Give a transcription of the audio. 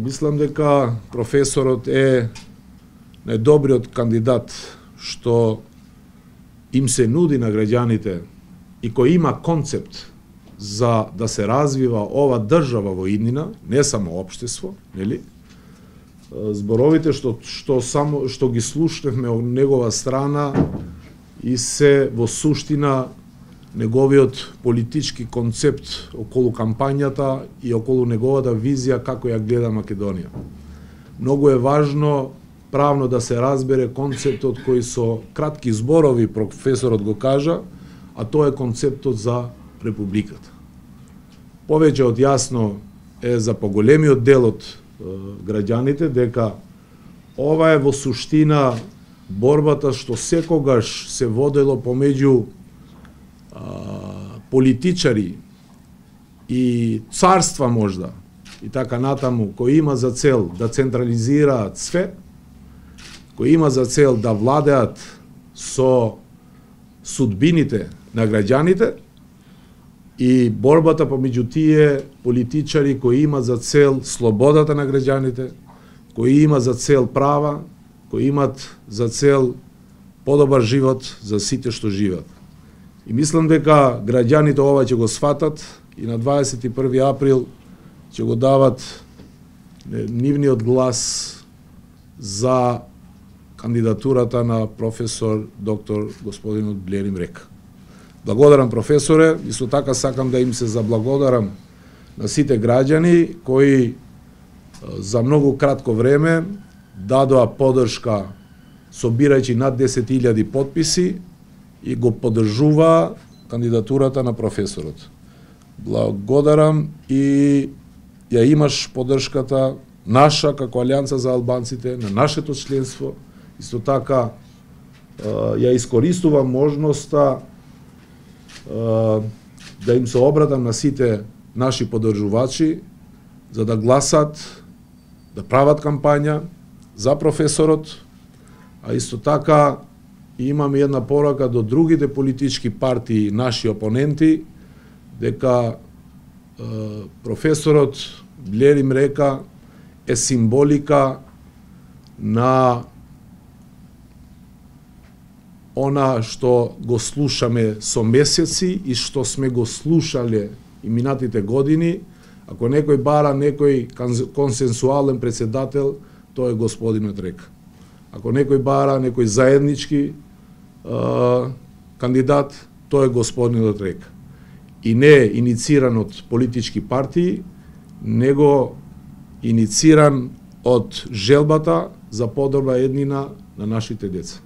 Мислам дека професорот е најдобриот кандидат што им се нуди на граѓаните и кој има концепт за да се развива ова држава во иднина, не само општество, нели? Зборовите што ги слушнавме од негова страна и се во суштина неговиот политички концепт околу кампањата и околу неговата визија како ја гледа Македонија. Многу е важно правно да се разбере концептот кој со кратки зборови професорот го кажа, а тоа е концептот за републиката. Повеќе од јасно е за поголемиот дел од граѓаните дека ова е во суштина борбата што секогаш се водело помеѓу политичари и царства можда и така натаму, кои има за цел да централизираат све, кои има за цел да владеат со судбините на граѓаните, и борбата помеѓу тие политичари кои има за цел слободата на граѓаните, кои има за цел права, кои имат за цел подобар живот за сите што живеат. И мислам дека граѓаните ова ќе го сватат и на 21 април ќе го дават нивниот глас за кандидатурата на професор доктор господинот Блерим Река. Благодарам професоре, исто така сакам да им се заблагодарам на сите граѓани кои за многу кратко време дадоа поддршка собирајќи над 10.000 потписи и го поддржуваа кандидатурата на професорот. Благодарам и ја имаш поддршката наша како Алијанса за албанците, на нашето членство. Исто така ја искористувам можноста да им се обратам на сите наши поддржувачи за да гласат, да прават кампања за професорот, а исто така имаме една порака до другите политички партии, наши опоненти, дека професорот Блерим Река е символика на она што го слушаме со месеци и што сме го слушале и минатите години. Ако некој бара некој консенсуален председател, тоа е господинот Река. Ако некој бара некој заеднички кандидат, тоа е господинот Река. И не е инициран од политички партии, него инициран од желбата за подобра еднина на нашите деца.